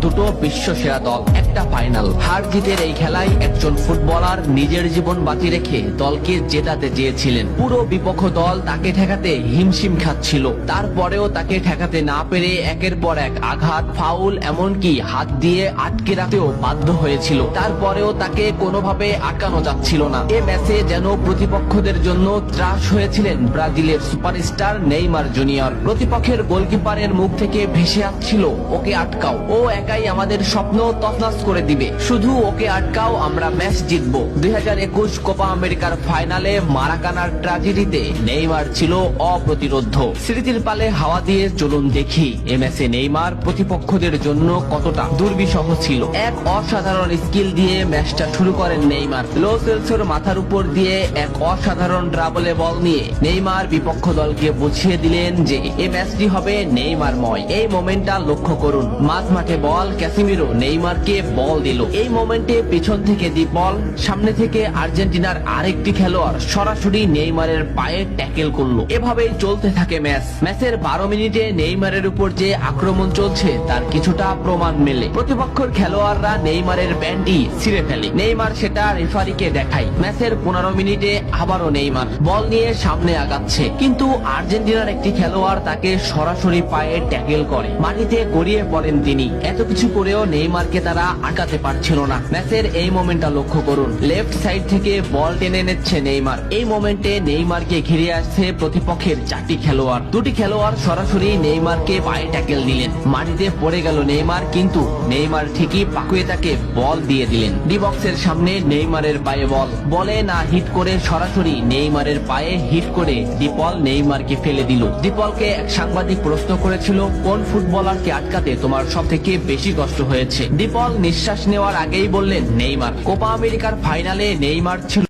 দুটো বিশ্ব সেরা দল, একটা ফাইনাল। হার জিতের এই খেলায় একজন ফুটবলার নিজের জীবন বাজি রেখে দলকে জেতাতে চেয়েছিলেন। পুরো বিপক্ষ দল তাকে ঠেকাতে হিমশিম খাচ্ছিল, তারপরেও তাকে ঠেকাতে না পেরে একের পর এক আঘাত, ফাউল, এমনকি হাত দিয়ে আটকে রাখতেও বাধ্য হয়েছিল। তারপরেও তাকে কোনোভাবে আটকানো যাচ্ছিল না। এ ম্যাচে যেন প্রতিপক্ষদের জন্য ত্রাস হয়েছিলেন ব্রাজিলের সুপারস্টার নেইমার জুনিয়র। প্রতিপক্ষের গোলকিপারের মুখ থেকে ভেসে আসছিল, ওকে আটকাও, ও একাই আমাদের স্বপ্ন তছনছ করে দিবে, শুধু ওকে আটকাও, আমরা ম্যাচ জিতবো। 2021 কোপা আমেরিকার ফাইনালে মারাকানার ট্র্যাজেডিতে নেইমার ছিল অপ্রতিরোধ্য। স্মৃতির পালে হাওয়া দিয়ে চলুন দেখি এ ম্যাচে নেইমার প্রতিপক্ষদের জন্য কতটা দুর্বিষহ ছিল। এক অসাধারণ স্কিল দিয়ে ম্যাচটা শুরু করেন নেইমার। লো সেলসোর মাথার উপর দিয়ে এক অসাধারণ ড্রাবলে বল নিয়ে নেইমার বিপক্ষ দলকে বুঝিয়ে দিলেন যে এই ম্যাচটি হবে নেইমারময়। এই মোমেন্টটা লক্ষ্য করুন, মাঝ মাঠে বল, ক্যাসিমিরো নেইমারকে বল দিল। এই মোমেন্টে পিছন থেকে দি বল, সামনে থেকে আর্জেন্টিনার আরেকটি খেলোয়াড় সরাসরি নেইমারের পায়ে ট্যাকেল করলো। এভাবেই চলতে থাকে ম্যাচ। ম্যাচের 12 মিনিটে নেইমারের উপর যে আক্রমণ চলছে তার কিছুটা প্রমাণ মেলে। প্রতিপক্ষের খেলোয়াড়রা নেইমারের ব্যান্ডটি ছিঁড়ে ফেলে, নেইমার সেটা রেফারিকে দেখায়। ম্যাচের 15 মিনিটে আবারও নেইমার বল নিয়ে সামনে আগাচ্ছে, কিন্তু আর্জেন্টিনার একটি খেলোয়াড় তাকে সরাসরি পায়ে ট্যাকেল করে, মাটিতে গড়িয়ে পড়েন তিনি। এত কিছু করেও নেইমারকে তারা আটকাতে পারছিল না। ম্যাচের এই মোমেন্টটা লক্ষ্য করুন, লেফট সাইড থেকে বল টেনে নিচ্ছে নেইমার। এই মোমেন্টে নেইমারকে ঘিরে আসছে প্রতিপক্ষের 4টি খেলোয়াড়। দুটি খেলোয়াড় সরাসরি নেইমারকে পায়ে ট্যাকেল দিলেন, মাটিতে পড়ে গেল নেইমার, কিন্তু নেইমার ঠিকই পাকুয়ে তাকে বল দিয়ে দিলেন। ডি বক্সের সামনে নেইমারের পায়ে বল, বলে না হিট করে সরাসরি নেইমারের পায়ে হিট করে ডিপল নেইমারকে ফেলে দিল। ডিপলকে এক সাংবাদিক প্রশ্ন করেছিল, কোন ফুটবলারকে আটকাতে তোমার সব থেকে বেশি কষ্ট হয়েছে? ডিপল নিঃশ্বাস নেওয়ার আগেই বললেন নেইমার। কোপা আমেরিকার ফাইনালে নেইমার ছিল